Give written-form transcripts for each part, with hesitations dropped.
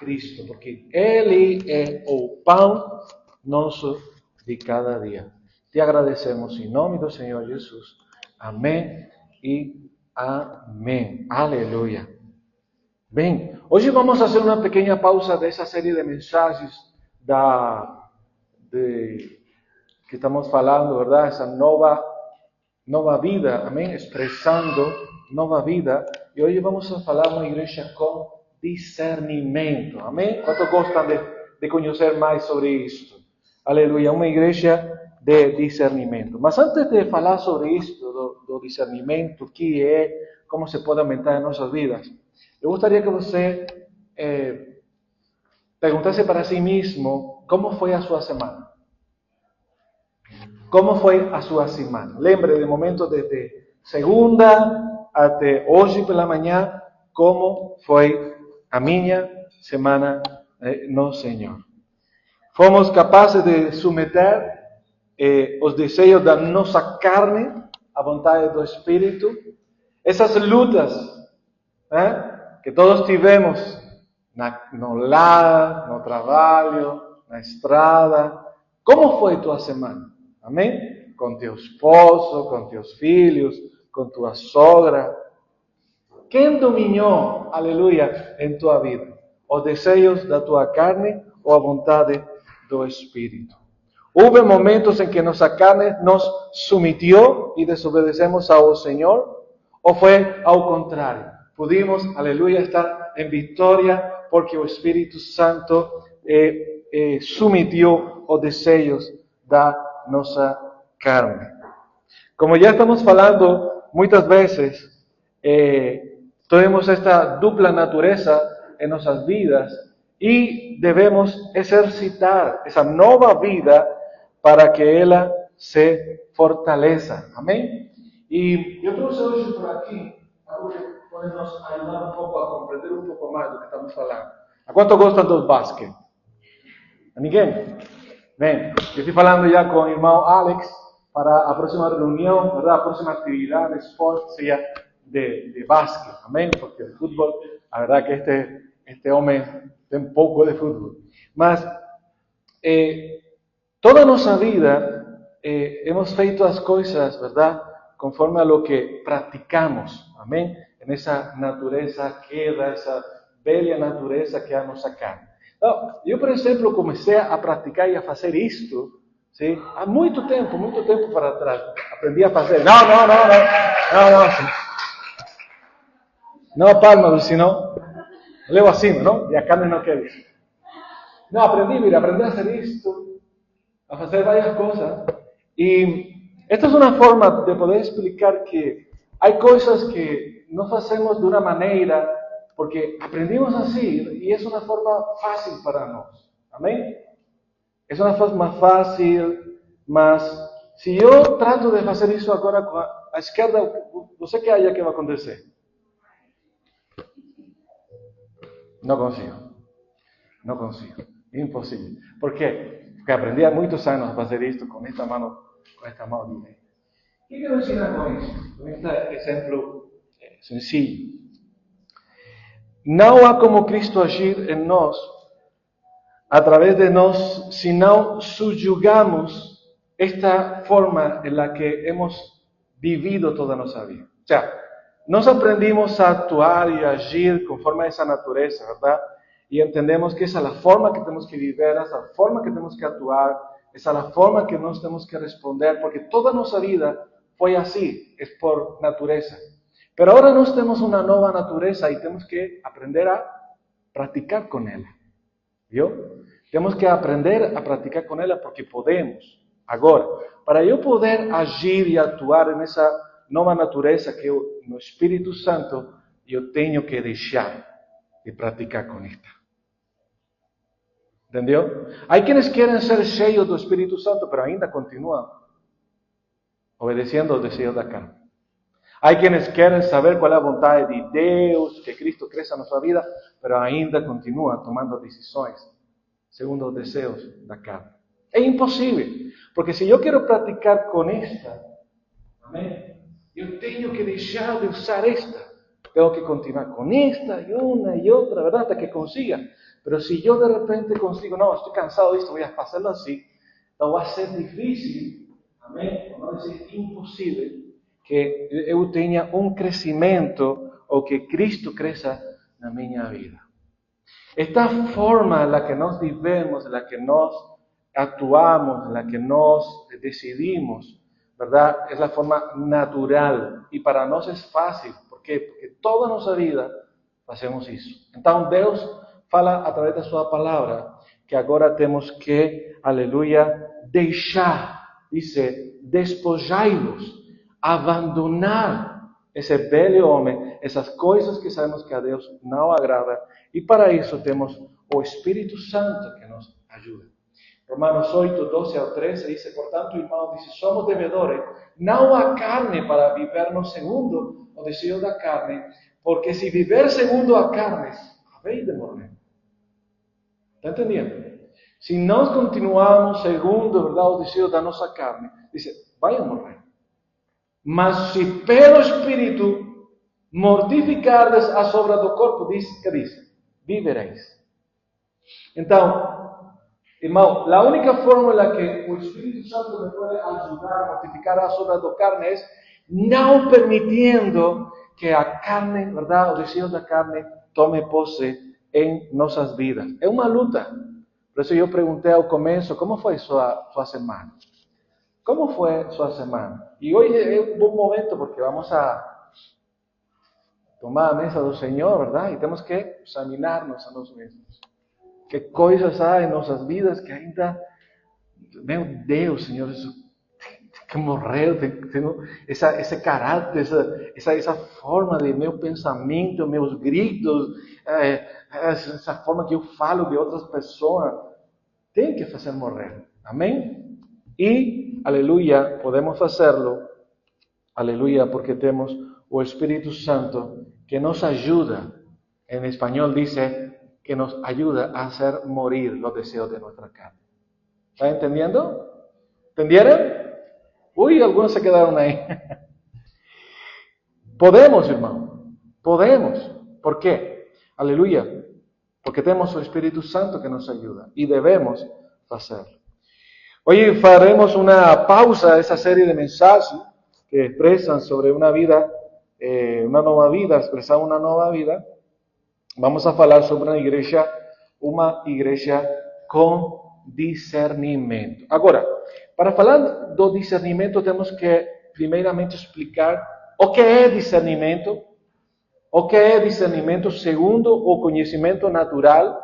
Cristo, porque Ele é o pão nosso de cada dia. Te agradecemos em nome do Senhor Jesus. Amém e amém. Aleluia. Bem, hoje vamos fazer uma pequena pausa dessa série de mensagens que estamos falando, verdade? Essa nova vida, amém? Expressando nova vida. E hoje vamos falar uma igreja com discernimento, amém? Quantos gostam de conhecer mais sobre isto? Aleluia, uma igreja de discernimento. Mas antes de falar sobre isto, do discernimento, que é, como se pode aumentar em nossas vidas, eu gostaria que você perguntasse para si mesmo como foi a sua semana. Como foi a sua semana? Lembre de momento desde segunda até hoje pela manhã, como foi a minha semana no Senhor. Fomos capazes de submeter os desejos da nossa carne à vontade do Espírito. Essas lutas que todos tivemos no lar, no trabalho, na estrada. Como foi tua semana? Amém? Com teu esposo, com teus filhos, com tua sogra. Quem dominou, aleluia, em tua vida? Os desejos da tua carne ou a vontade do Espírito? Houve momentos em que nossa carne nos submeteu e desobedecemos ao Senhor? Ou foi ao contrário? Pudimos, aleluia, estar em vitória porque o Espírito Santo submeteu os desejos da nossa carne. Como já estamos falando muitas vezes, temos esta dupla natureza em nossas vidas e devemos exercitar essa nova vida para que ela se fortaleça. Amém? E eu trouxe hoje por aqui algo que pode nos ajudar um pouco a compreender um pouco mais do que estamos falando. A quanto gostam do basquete? A ninguém? Bem, eu estou falando já com o irmão Alex para a próxima reunião, verdade? A próxima atividade de esporte seja de basquete, amém? Porque o futebol, a verdade é que este homem tem pouco de futebol. Mas toda a nossa vida hemos feito as coisas, verdade? Conforme a lo que praticamos, amém? Nessa natureza queda, essa velha natureza que é a nossa carne. Então, eu, por exemplo, comecei a praticar e a fazer isto, sim? Há muito tempo para trás. Aprendi a fazer. Não. Não a palma, senão levo acima, não? E a carne não quer isso. Não, aprendi a fazer isto, a fazer várias coisas. E esta é uma forma de poder explicar que há coisas que não fazemos de uma maneira porque aprendimos assim e é uma forma fácil para nós. Amém? É uma forma fácil, mas se eu trato de fazer isso agora com a esquerda, você que acha que vai acontecer? Não consigo. Impossível. Por quê? Porque aprendi há muitos anos a fazer isto com esta mão direita. O que quero ensinar com isso? Com este exemplo sencillo. Não há como Cristo agir em nós, através de nós, se não subjugamos esta forma em la que hemos vivido toda a nossa vida. O sea, nós aprendimos a actuar e a agir conforme a essa natureza, verdade? E entendemos que essa é a forma que temos que viver, essa é a forma que temos que actuar, essa é a forma que nós temos que responder, porque toda a nossa vida foi assim, é por natureza. Pero agora nós temos uma nova natureza e temos que aprender a praticar com ela. Viu? Temos que aprender a praticar com ela porque podemos. Agora, para eu poder agir e atuar nessa nova natureza que é no Espírito Santo, eu tenho que deixar de praticar com esta. Entendeu? Há quienes querem ser cheios do Espírito Santo, mas ainda continuam obedecendo aos desejos da carne. Há quienes querem saber qual é a vontade de Deus, que Cristo cresça na sua vida, mas ainda continuam tomando decisões segundo os desejos da carne. É impossível, porque se eu quero praticar com esta, amém? Eu tenho que deixar de usar esta. Tenho que continuar com esta e uma e outra, verdade? Até que consiga. Pero si yo de repente consigo, no, estoy cansado de esto, voy a hacerlo así, então va a ser difícil, amém? Por não dizer impossível, que eu tenha crescimento ou que Cristo cresça na minha vida. Esta forma en la que nos vivemos, en la que nos actuamos, en la que nos decidimos, ¿verdad? Es la forma natural y para nós es fácil. ¿Por quê? Porque toda nossa vida fazemos isso. Então Deus fala através da sua palavra que agora temos que, aleluia, deixar, dice, despojai-vos, abandonar esse velho homem, essas coisas que sabemos que a Deus não agrada, e para isso temos o Espírito Santo que nos ajuda. Romanos 8, 12 ao 13 diz, portanto, irmão, diz, somos devedores, não a carne para vivermos segundo o desejo da carne, porque se viver segundo a carne, habéis de morrer. Está entendendo? Se nós continuarmos segundo, verdade, o desejo da nossa carne, diz, vai a morrer. Mas se pelo Espírito mortificardes as obras do corpo, diz, que diz? Vivereis. Então, irmão, a única forma em que o Espírito Santo me pode ajudar a mortificar as obras do carne é não permitindo que a carne, verdade, o desejo da carne tome posse em nossas vidas. É uma luta. Por isso eu perguntei ao começo, como foi sua semana? Como foi sua semana? E hoje é um bom momento porque vamos a tomar a mesa do Senhor, verdade? E temos que examinar-nos a nós mesmos. Que coisas há em nossas vidas que ainda, meu Deus, Senhor, isso que morreu, tenho esse caráter, essa forma de meu pensamento, meus gritos, essa forma que eu falo de outras pessoas, tem que fazer morrer. Amém? E, aleluia, podemos fazê-lo, aleluia, porque temos o Espírito Santo que nos ajuda, em espanhol diz, que nos ajuda a hacer morir os desejos de nossa carne. ¿Está entendendo? ¿Entendieron? Uy, algunos se quedaron ahí. Podemos, irmão. Podemos. ¿Por quê? Aleluia. Porque temos o Espírito Santo que nos ajuda. E devemos fazer. Hoje faremos uma pausa a essa série de mensagens que expresan sobre uma vida, uma nova vida, expressar uma nova vida. Vamos a falar sobre uma igreja com discernimento. Agora, para falar do discernimento, temos que primeiramente explicar o que é discernimento. O que é discernimento segundo o conhecimento natural.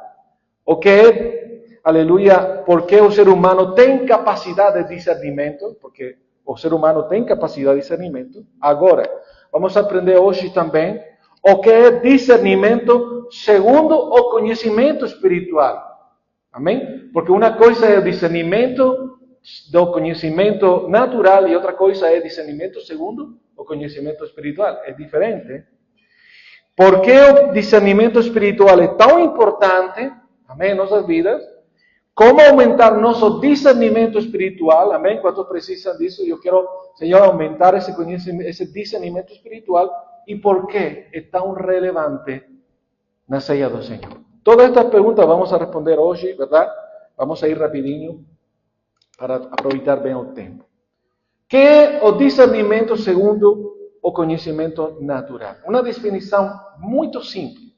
O que é, aleluia, porque o ser humano tem capacidade de discernimento, porque o ser humano tem capacidade de discernimento. Agora, vamos aprender hoje também o que é discernimento segundo o conhecimento espiritual. Amém? Porque uma coisa é o discernimento do conhecimento natural e outra coisa é discernimento segundo o conhecimento espiritual. É diferente. Por que o discernimento espiritual é tão importante, amém, em nossas vidas? Como aumentar nosso discernimento espiritual, amém? Quantos precisam disso? Eu quero, Senhor, aumentar esse conhecimento, esse discernimento espiritual. E por que é tão relevante na ceia do Senhor? Todas estas perguntas vamos a responder hoje, verdade? Vamos a ir rapidinho para aproveitar bem o tempo. Que é o discernimento segundo o conhecimento natural? Uma definição muito simples.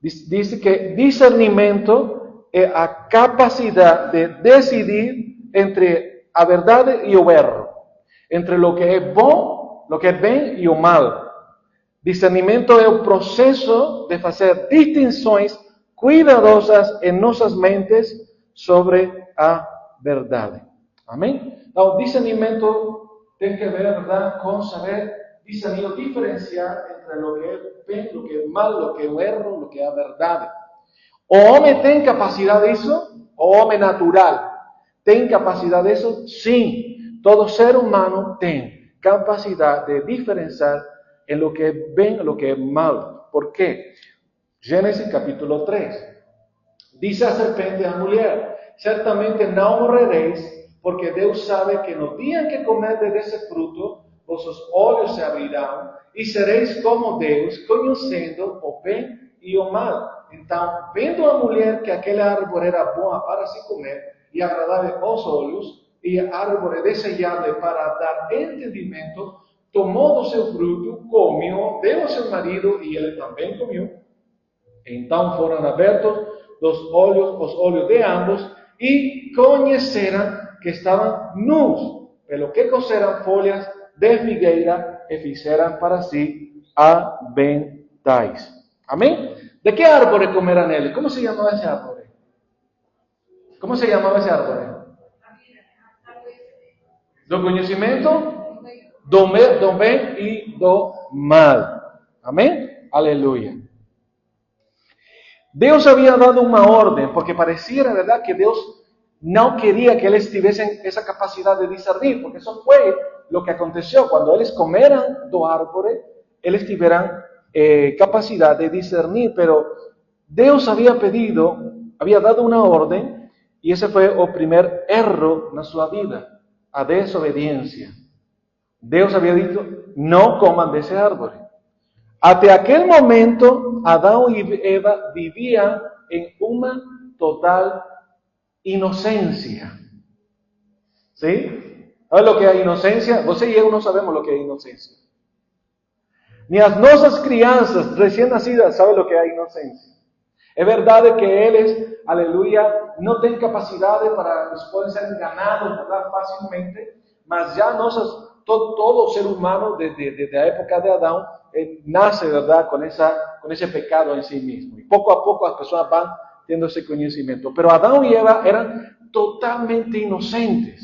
Diz que discernimento é a capacidade de decidir entre a verdade e o erro, entre o que é bom, o que é bem e o mal. Discernimento é o processo de fazer distinções cuidadosas em nossas mentes sobre a verdade. Amém? Então, discernimento tem que ver, verdade, com saber discernir, diferenciar entre o que é bem, o que é mal, o que é o erro, o que é a verdade. O homem tem capacidade disso? O homem natural tem capacidade disso? Sim. Todo ser humano tem capacidade de diferenciar em lo que é bem e o que é mal. Por quê? Gênesis capítulo 3. Diz a serpente à mulher: certamente não morrereis, porque Deus sabe que no dia em que comerdes desse fruto, vossos olhos se abrirão e sereis como Deus, conhecendo o bem e o mal. Então, vendo a mulher que aquela árvore era boa para se comer e agradável aos olhos, e árvore desejável para dar entendimento, tomou do seu fruto, comeu, deu ao seu marido e ele também comeu. Então foram abertos os olhos de ambos e conheceram que estavam nus, pelo que coseram folhas de figueira e fizeram para si aventais. Amém? ¿De qué árvore comerán él? ¿Cómo se llamaba ese árbol? ¿Cómo se llamaba ese árbol? Do conhecimento, do bem e do mal. Amém? Aleluia. Deus havia dado uma ordem, porque parecia, na verdade, que Deus não queria que eles tivessem essa capacidade de discernir, porque isso foi o que aconteceu. Quando eles comeram do árvore, eles tiveram capacidade de discernir, pero Deus havia dado uma ordem, e esse foi o primeiro erro na sua vida, a desobediência. Deus havia dito, não comam desse árvore. Até aquele momento, Adão e Eva viviam em uma total inocência. ¿Sí? ¿Sabe o que é inocência? Você e eu não sabemos o que é inocência. Nem as nossas crianças recém-nascidas sabem o que é inocência. É verdade que eles, aleluia, não têm capacidade para, eles podem ser enganados, verdade, facilmente, mas já todo ser humano, desde a época de Adão, nasce, verdade, com esse pecado em si mesmo. E pouco a pouco as pessoas vão tendo esse conhecimento. Pero Adão e Eva eram totalmente inocentes.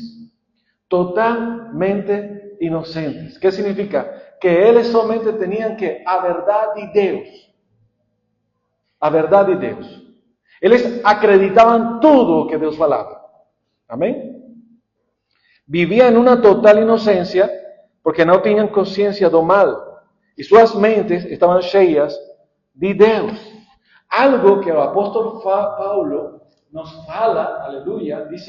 Totalmente inocentes. ¿Qué significa? Que eles somente tinham que a verdade de Deus. A verdade de Deus. Eles acreditavam tudo o que Deus falava. Amém? Viviam em uma total inocência porque não tinham consciência do mal. E suas mentes estavam cheias de Deus. Algo que o apóstolo Paulo nos fala, aleluia, diz: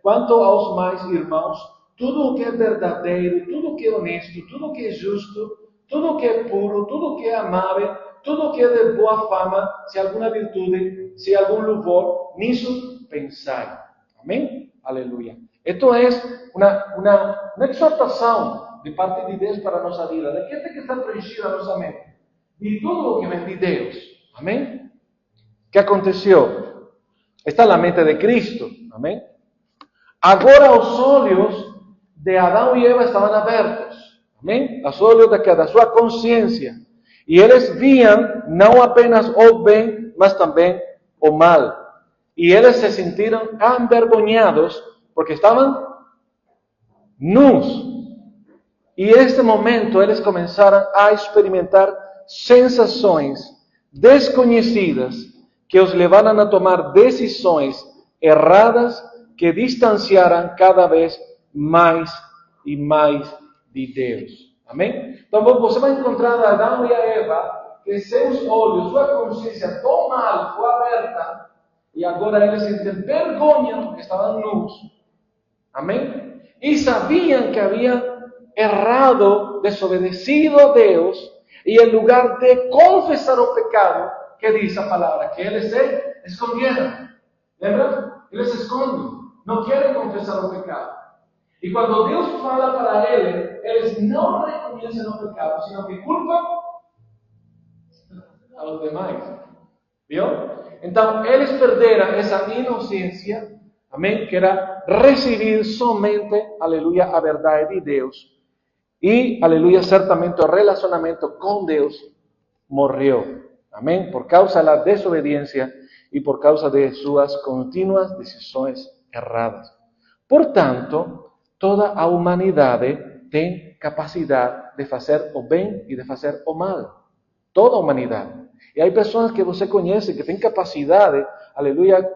quanto aos mais irmãos, tudo o que é verdadeiro, tudo o que é honesto, tudo o que é justo, tudo o que é puro, tudo o que é amável, tudo o que é de boa fama, se alguma virtude, se algum louvor, nisso pensai. Amém? Aleluia. Esto é uma exortação de parte de Deus para a nossa vida. De que tem que estar preenchida a nossa mente? De tudo o que vem de Deus. Amém? O que aconteceu? Está na mente de Cristo. Amém? Agora os olhos de Adão e Eva estavam abertos. Amém? Os olhos da sua consciência. E eles viam não apenas o bem, mas também o mal. E eles se sentiram envergonhados porque estavam nus. E nesse momento eles começaram a experimentar sensações desconhecidas que os levaram a tomar decisões erradas que distanciaram cada vez mais e mais de Deus. Amém? Então você vai encontrar a Adão e a Eva que seus olhos, sua consciência do mal foi aberta e agora eles sentem vergonha porque estavam nus. Amém? E sabiam que haviam errado, desobedecido a Deus, e em lugar de confessar o pecado, que diz a palavra? Que eles se esconderam. Lembra? Eles se escondem. Não querem confessar o pecado. E quando Deus fala para eles não reconhecem o pecado, sino que culpam a los demais. Viu? Então, eles perderam essa inocência, amém? Que era receber somente, aleluia, a verdade de Deus. E, aleluia, certamente o relacionamento com Deus morreu. Amém? Por causa da desobediência e por causa de suas contínuas decisões erradas. Portanto, toda a humanidade tem capacidade de fazer o bem e de fazer o mal. Toda a humanidade. E há pessoas que você conhece que têm capacidade, aleluia,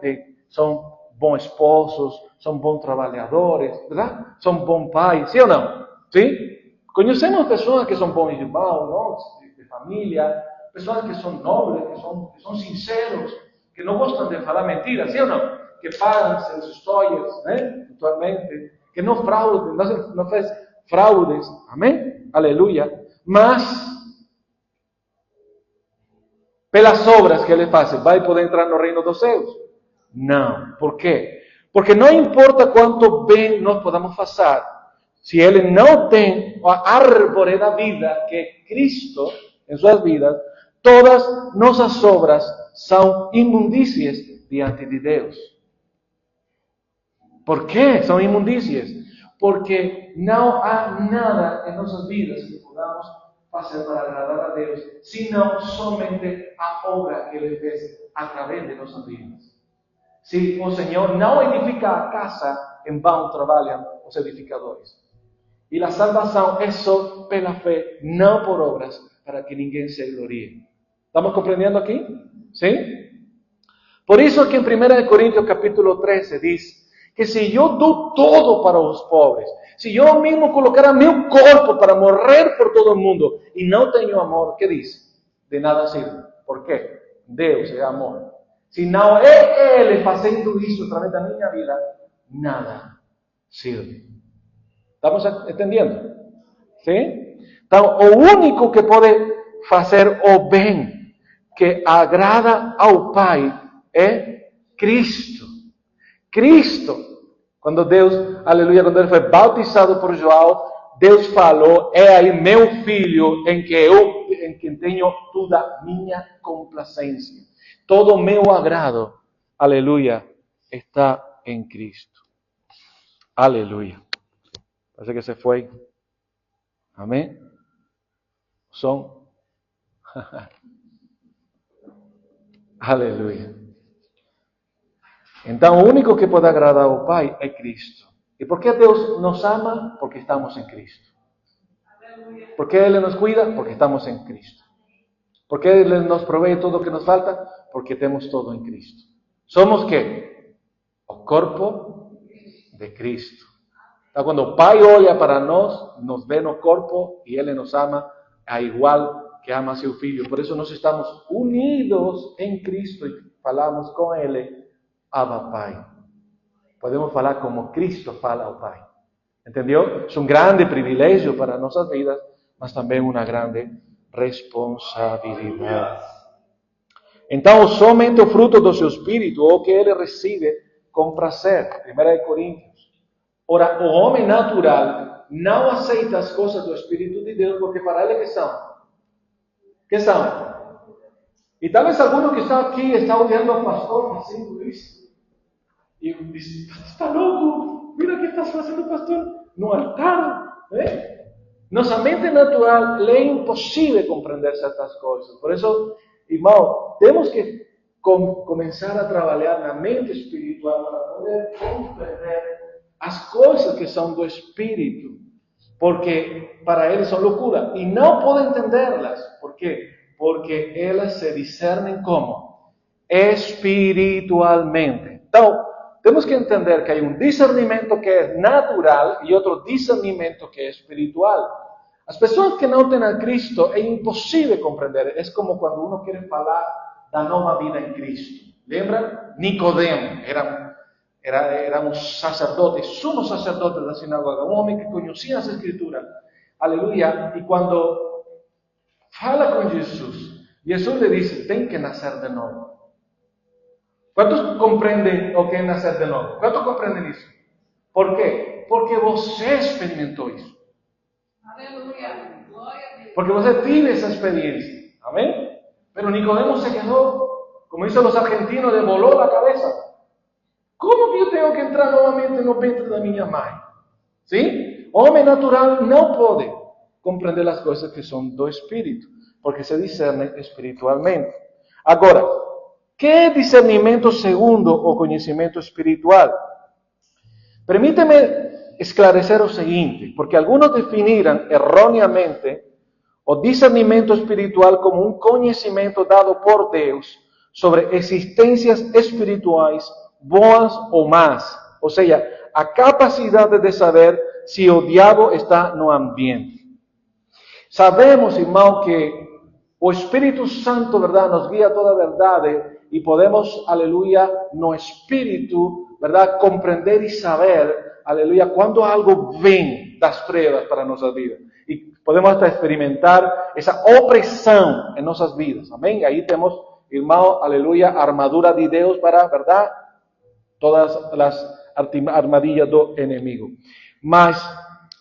são bons esposos, são bons trabalhadores, verdade? São bons pais, sim ou não? Sim? Conhecemos pessoas que são bons irmãos, não? De família, pessoas que são nobres, que são sinceros, que não gostam de falar mentiras, sim ou não? Que pagam seus histórias, né? Atualmente, que não faz fraudes, amém? Aleluia. Mas pelas obras que ele faz, vai poder entrar no reino dos céus? Não. Por quê? Porque não importa quanto bem nós podamos fazer, se ele não tem a árvore da vida, que é Cristo, em suas vidas, todas nossas obras são imundícias diante de Deus. Por quê são imundícias? Porque não há nada em nossas vidas que podamos fazer para agradar a Deus, senão somente a obra que Ele fez através de nossas vidas. Se o Senhor não edifica a casa, em vão trabalham os edificadores. E a salvação é só pela fé, não por obras, para que ninguém se glorie. ¿Estamos compreendendo aqui? Sim? Por isso que em 1 Coríntios capítulo 13 diz que se eu dou todo para os pobres, se eu mesmo colocar meu corpo para morrer por todo mundo e não tenho amor, que diz? De nada sirve. Por quê? Deus é amor. Se não é Ele fazendo isso através da minha vida, nada sirve. Estamos entendendo? Sim? Então, o único que pode fazer o bem que agrada ao Pai é Cristo. Cristo, quando Deus, aleluia, quando ele foi bautizado por João, Deus falou: é aí meu filho em quem tenho toda a minha complacência. Todo o meu agrado, aleluia, está em Cristo. Aleluia. Parece que se foi. Amém? Som. Aleluia. Então, o único que pode agradar ao Pai é Cristo. E por que Deus nos ama? Porque estamos em Cristo. ¿Por que Ele nos cuida? Porque estamos em Cristo. ¿Por que Ele nos provee todo o que nos falta? Porque temos todo em Cristo. Somos ¿qué? O corpo de Cristo. Então, quando o Pai olha para nós, nos vê no corpo e Ele nos ama a igual que ama seu Filho. Por isso nós estamos unidos em Cristo e falamos com Ele, Abba Pai. Podemos falar como Cristo fala ao Pai. Entendeu? É um grande privilégio para nossas vidas, mas também uma grande responsabilidade. Então, somente o fruto do seu Espírito, o que ele recebe com prazer. 1 Coríntios. Ora, o homem natural não aceita as coisas do Espírito de Deus, porque para ele que são? Que são? E talvez algum que está aqui está olhando ao pastor fazendo isso. E diz: está louco? Mira o que estás fazendo, pastor, no altar. Nossa mente natural é impossível compreender certas coisas. Por isso, irmão, temos que começar a trabalhar na mente espiritual para poder compreender as coisas que são do Espírito, porque para eles são loucura e não podem entendê-las. Por quê? Porque elas se discernem como? Espiritualmente. Então, temos que entender que há um discernimento que é natural e outro discernimento que é espiritual. As pessoas que não têm a Cristo é impossível compreender. É como quando uno quer falar da nova vida em Cristo. Lembra? Nicodemo era um sacerdote, sumo sacerdote da sinagoga, um homem que conhecia as Escrituras. Aleluia. E quando fala com Jesus, Jesus lhe diz: tem que nascer de novo. Quantos compreendem o que é nascer de novo? Quantos compreendem isso? Por quê? Porque você experimentou isso. Aleluia. Porque você teve essa experiência. Amém? Pero Nicodemo se quedou, como dizem os argentinos, le volou a cabeça. Como que eu tenho que entrar novamente no ventre da minha mãe? Sim? O homem natural não pode compreender as coisas que são do Espírito, porque se discernem espiritualmente. Agora, que é discernimento segundo o conhecimento espiritual? Permíteme esclarecer o seguinte, porque alguns definiram erroneamente o discernimento espiritual como um conhecimento dado por Deus sobre existências espirituais boas ou más. Ou seja, a capacidade de saber se o diabo está no ambiente. Sabemos, irmão, que o Espírito Santo, verdade, nos guia a toda a verdade e podemos, aleluia, no Espírito, verdade, compreender e saber, aleluia, quando algo vem das trevas para a nossa vida. E Podemos hasta experimentar essa opressão em nossas vidas. Amém? Aí temos, irmão, aleluia, a armadura de Deus para, verdade? Todas as armadilhas do inimigo. Mas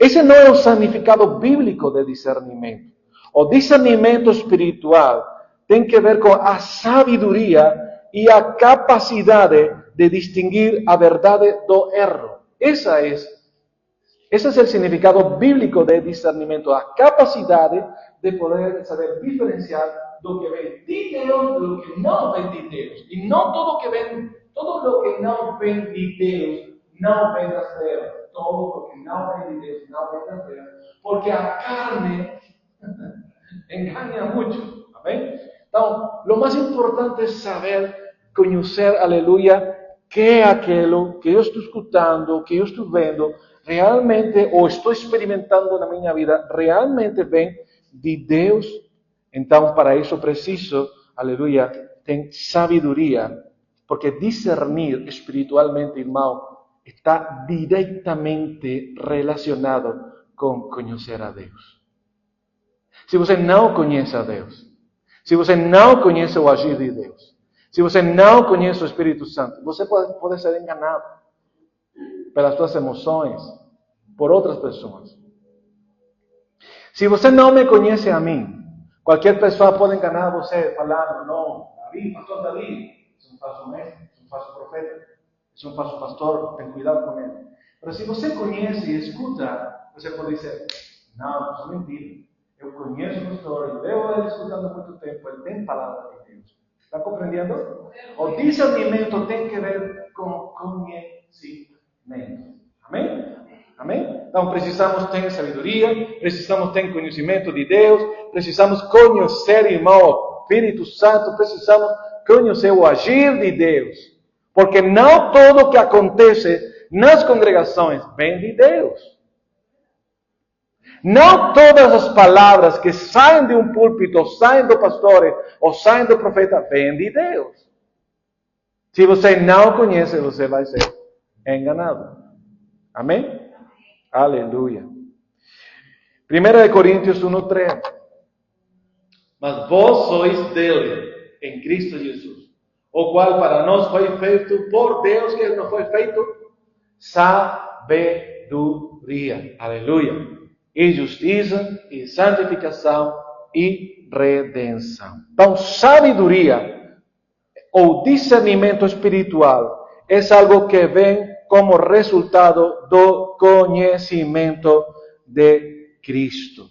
esse não é o significado bíblico de discernimento. O discernimento espiritual tem que ver com a sabedoria e a capacidade de distinguir a verdade do erro. Esse é o significado bíblico de discernimento, a capacidade de poder saber diferenciar do que vem de Deus do que não vem de Deus. E não todo o que não vem de Deus não vem das trevas. Todo o que não vem de Deus não vem das trevas. Porque a carne engana muito. Amém? Então, o mais importante é saber, conhecer, aleluia, que é aquilo que eu estou escutando, que eu estou vendo, realmente, ou estou experimentando na minha vida, realmente vem de Deus. Então, para isso preciso, aleluia, ter sabedoria, porque discernir espiritualmente, irmão, está diretamente relacionado com conhecer a Deus. Se você não conhece a Deus, se você não conhece o agir de Deus, se você não conhece o Espírito Santo, você pode ser enganado pelas suas emoções, por outras pessoas. Se você não me conhece a mim, qualquer pessoa pode enganar você falando, não, Davi, pastor Davi, é um falso mestre, é um falso profeta, é um falso pastor, tem cuidado com ele. Mas se você conhece e escuta, você pode dizer, não, isso é mentira. Eu conheço o pastor, eu levo ele escutando há muito tempo, ele tem palavra de Deus. Está compreendendo? O discernimento tem que ver com conhecimento. Amém? Amém? Então precisamos ter sabedoria, precisamos ter conhecimento de Deus, precisamos conhecer, irmão, o Espírito Santo, precisamos conhecer o agir de Deus. Porque não tudo o que acontece nas congregações vem de Deus. Não todas as palavras que saem de um púlpito, ou saem do pastor, ou saem do profeta, vêm de Deus. Se você não conhece, você vai ser enganado. Amém? Aleluia. 1 Coríntios 1:3. Mas vós sois dele, em Cristo Jesus, o qual para nós foi feito por Deus, que nos foi feito sabedoria. Aleluia. E justiça, e santificação, e redenção. Então, sabedoria, ou discernimento espiritual, é algo que vem como resultado do conhecimento de Cristo.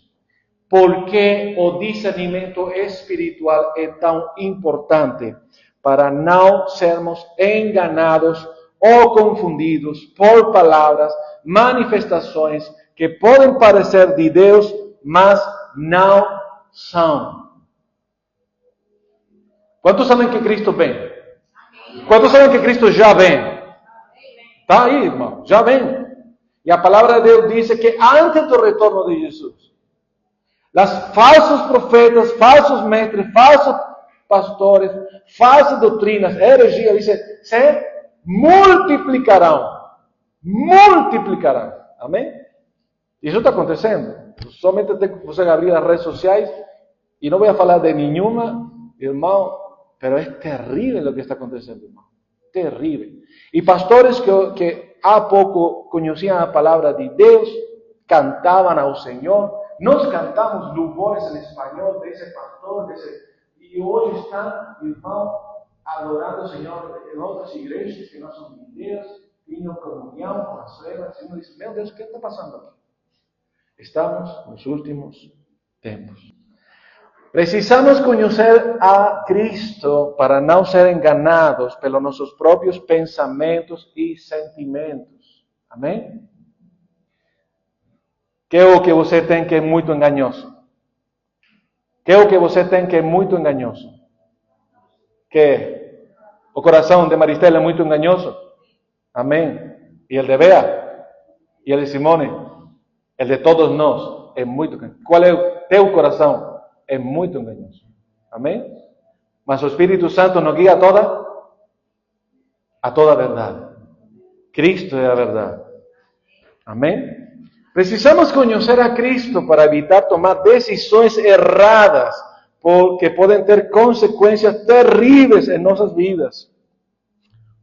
Por que o discernimento espiritual é tão importante? Para não sermos enganados ou confundidos por palavras, manifestações que podem parecer de Deus, mas não são. Quantos sabem que Cristo vem? Quantos sabem que Cristo já vem? Está aí, irmão, já vem. E a palavra de Deus diz que antes do retorno de Jesus, os falsos profetas, falsos mestres, falsos pastores, falsas doutrinas, heresias, dice, se multiplicarão. Multiplicarão. Amém? Isso está acontecendo. Somente tem que você abrir as redes sociais e não vou falar de nenhuma, irmão, pero é terrível o que está acontecendo, irmão. Terrível. E pastores que há pouco conheciam a palavra de Deus, cantavam ao Senhor. Nós cantamos louvores em espanhol desse pastor, e hoje estão, irmão, adorando o Senhor em outras igrejas que não são de Deus, tinham comunhão com as trevas. O Senhor diz, meu Deus, o que está passando aqui? Estamos nos últimos tempos. Precisamos conhecer a Cristo para não ser enganados pelos nossos próprios pensamentos e sentimentos. Amém? Que é o que você tem que é muito enganoso? Que é o que você tem que é muito enganoso? Que o coração de Maristela é muito enganoso? Amém? E el de Bea? E el de Simone? El de todos nós é muito enganoso. Qual é o teu coração? É muito enganoso. Amém? Mas o Espírito Santo nos guia a toda a verdade. Cristo é a verdade. Amém? Precisamos conhecer a Cristo para evitar tomar decisões erradas, porque podem ter consequências terríveis em nossas vidas.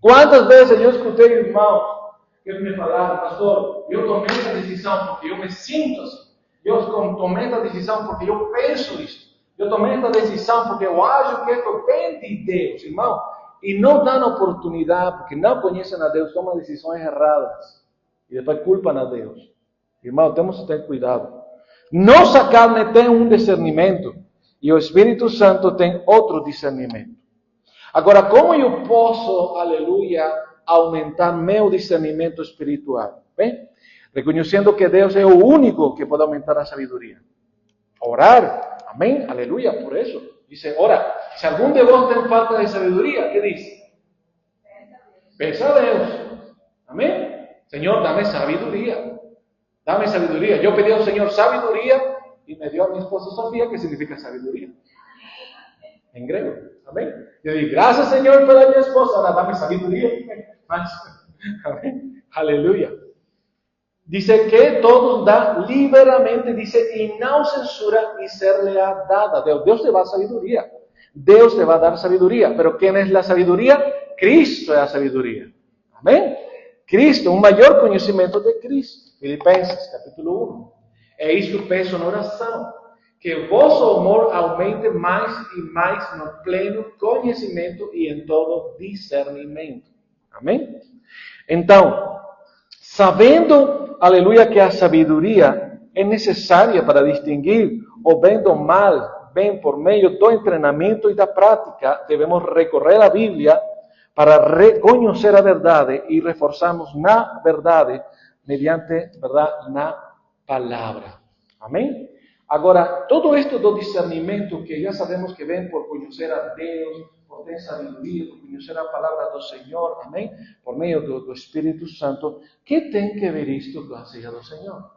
Quantas vezes eu escutei irmãos que me falaram, pastor, eu tomei essa decisão porque eu me sinto assim. Eu tomei essa decisão porque eu penso isso. Eu tomei essa decisão porque eu acho que isso vem de Deus, irmão. E não dão oportunidade, porque não conhecem a Deus, tomam decisões erradas. E depois culpam a Deus. Irmão, temos que ter cuidado. Nossa carne tem um discernimento e o Espírito Santo tem outro discernimento. Agora, como eu posso, aleluia, aumentar meu discernimento espiritual? Bem, reconhecendo que Deus é o único que pode aumentar a sabedoria. Orar, amém, aleluia, por isso. Dice, ora, se algum de vós tem falta de sabedoria, ¿qué dice? Peça a Deus. Amém? Senhor, dame sabedoria. Dame sabedoria. Eu pedi ao Senhor sabedoria e me deu a minha esposa Sofia, que significa sabedoria. Em grego. Amém? Eu digo, graças, Senhor, pela minha esposa. Ahora dame sabedoria. Amém? Aleluia. Dice que todos dão liberamente, dice, e não censura e ser-lhe-á dada. Deus te dá sabedoria. Deus te vai dar sabedoria. Pero quem é a sabedoria? Cristo é a sabedoria. Amém? Cristo, um maior conhecimento de Cristo. Filipenses, capítulo 1. É isto peço na oração. Que o vosso amor aumente mais e mais no pleno conhecimento e em todo discernimento. Amém? Então, sabendo, aleluia, que a sabedoria é necessária para distinguir o bem do mal, bem por meio do treinamento e da prática, devemos recorrer à Bíblia para reconhecer a verdade e reforçarmos na verdade mediante, verdade, na palavra. Amém? Agora, todo isto do discernimento que já sabemos que vem por conhecer a Deus, por ter sabedoria, por conhecer a palavra do Senhor, amém? Por meio do Espírito Santo, que tem que ver isto com a ceia do Senhor?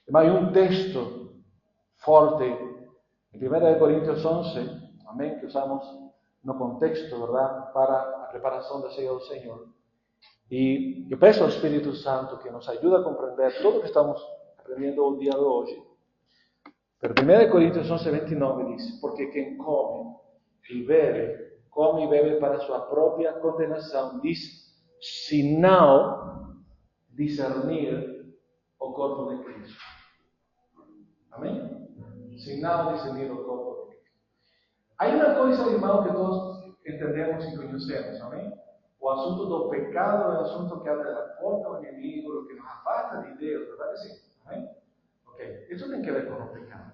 Mas um texto forte, em 1 Coríntios 11, amém? Que usamos no contexto, verdade? Para a preparação da ceia do Senhor. E eu peço ao Espírito Santo que nos ajude a compreender tudo o que estamos aprendendo o dia de hoje. Pero 1 Coríntios 11, 29 diz, porque quem come e bebe para sua própria condenação, diz, se não discernir o corpo de Cristo. Amém? Se não discernir o corpo de Cristo. Há uma coisa, irmão, que todos entendemos e conhecemos, amém? O assunto do pecado é o assunto que abre a porta ao inimigo, o que nos afasta de Deus, verdade? Sim. Amém? Ok. Isso tem que ver com o pecado.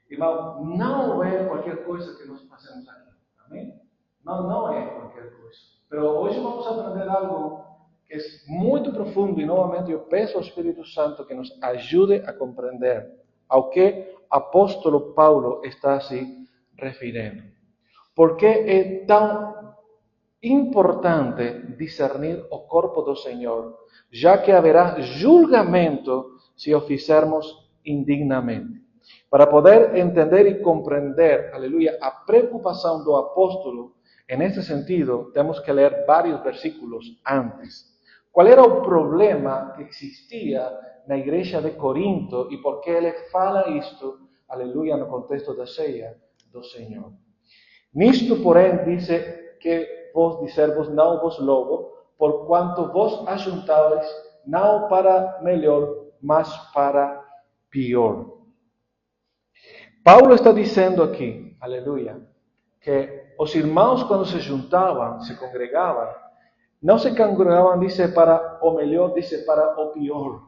Irmão, não é qualquer coisa que nós fazemos aqui. Amém? Não é qualquer coisa. Mas hoje vamos aprender algo que é muito profundo e novamente eu peço ao Espírito Santo que nos ajude a compreender ao que o apóstolo Paulo está se referindo. Por que é tão importante discernir o corpo do Senhor, já que haverá julgamento se o fizermos indignamente. Para poder entender e compreender, aleluia, a preocupação do apóstolo, nesse sentido, temos que ler vários versículos antes. Qual era o problema que existia na igreja de Corinto e por que ele fala isto, aleluia, no contexto da ceia do Senhor. Nisto, porém, diz que vos disservos não vos louvo, porquanto vos ajuntais não para melhor, mas para pior. Paulo está dizendo aqui, aleluia, que os irmãos quando se juntavam, se congregavam, não se congregavam, dice, para o melhor, dice, para o pior.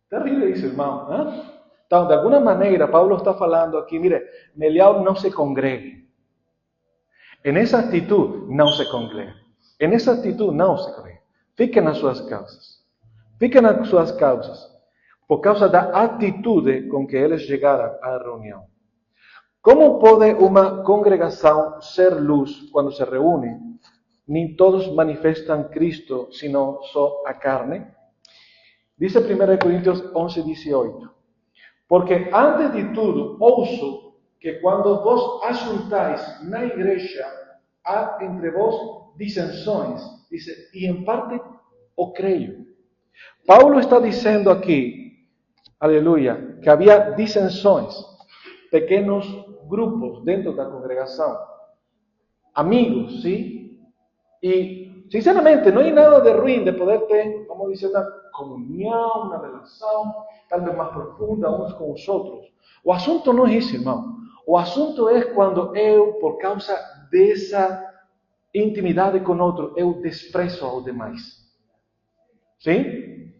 Terrível isso, irmão. Né? Então, de alguma maneira, Paulo está falando aqui, mire, melhor não se congregue. En esa actitud não se congregue. En esa actitud não se congregue. Fiquem nas suas casas. Fiquem nas suas casas. Por causa da atitude com que eles chegaram à reunião. Como pode uma congregação ser luz quando se reúne? Nem todos manifestam Cristo, senão só a carne. Diz 1 Coríntios 11, 18. Porque antes de tudo, ouço que quando vos ajuntais na igreja, há entre vós dissensões, dice, e em parte o creio. Paulo está diciendo aquí, aleluya, que había disensiones, pequenos grupos dentro de la congregación, amigos, ¿sí? Y, sinceramente, no hay nada de ruin de poder tener, vamos a decir, una comunión, una relación, tal vez más profunda uns com os outros. O assunto não é isso, irmão. O assunto é quando eu, por causa dessa intimidade com outro, eu desprezo aos demais. Sim?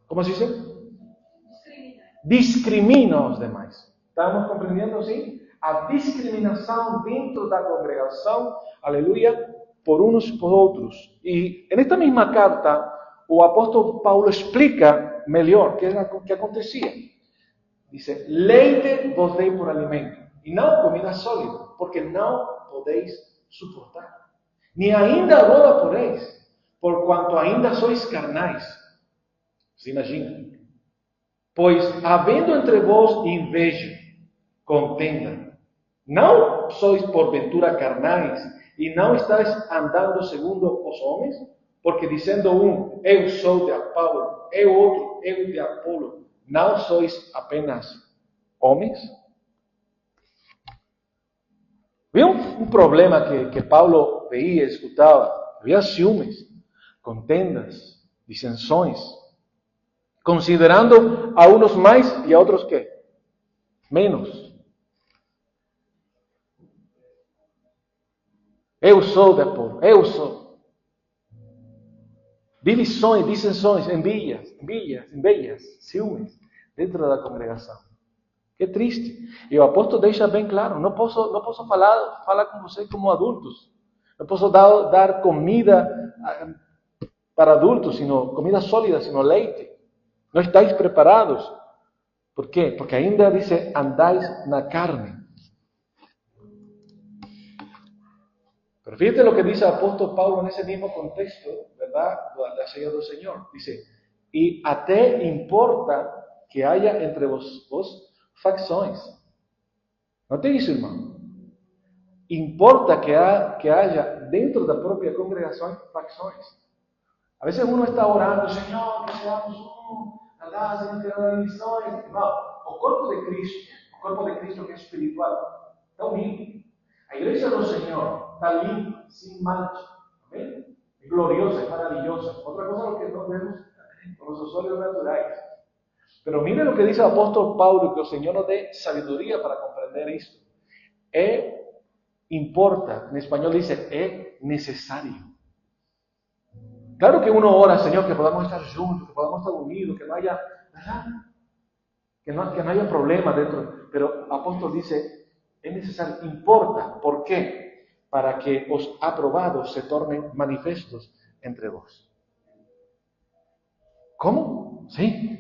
Como se diz? Discrimino aos demais. Estamos compreendendo, sim? A discriminação dentro da congregação, aleluia, por uns e por outros. E nesta mesma carta, o apóstolo Paulo explica melhor o que acontecia. Dice, leite vos dei por alimento, e não comida sólida, porque não podeis suportar. Ni ainda agora podeis, por quanto ainda sois carnais. Se imagina? Pois, havendo entre vós inveja, contenda, não sois porventura carnais, e não estáis andando segundo os homens? Porque dizendo eu sou de Paulo, outro, eu de Apolo, não sois apenas homens? Viu um problema que Paulo veía, escutava? Havia ciúmes, contendas, dissensões, considerando a uns mais e a outros que? Menos. Eu sou de Apolo, eu sou. Divisões, dissensões, envias, ciúmes dentro da congregação. Que triste. E o apóstolo deixa bem claro, não posso falar com vocês como adultos. Não posso dar comida para adultos, sino comida sólida, sino leite. Não estáis preparados. ¿Por quê? Porque ainda dice, andáis na carne. Pero fíjate lo que dice el apóstol Paulo en ese mismo contexto, ¿verdad? La ceia del Señor. Dice, y até importa que haya entre vos facções. ¿No te dice, hermano? Importa que haya dentro de la propia congregación facções. A veces uno está orando, Señor, que seamos andar sin crear divisiones. Hermano, o cuerpo de Cristo que es espiritual, está unido. A igreja do Senhor está limpa, sin mancha. Amém? É gloriosa, é maravillosa. Outra coisa é o que nós vemos com os olhos naturais. Pero mire lo que dice el apóstol Paulo, que el Señor nos dé sabiduría para comprender esto. Importa, en español dice, es necesario. Claro que uno ora, Señor, que podamos estar juntos, que podamos estar unidos, que no haya, que no haya problema dentro. Pero el apóstol dice, es necesario, importa. ¿Por qué? Para que os aprobados se tornen manifestos entre vos. ¿Cómo? Sí.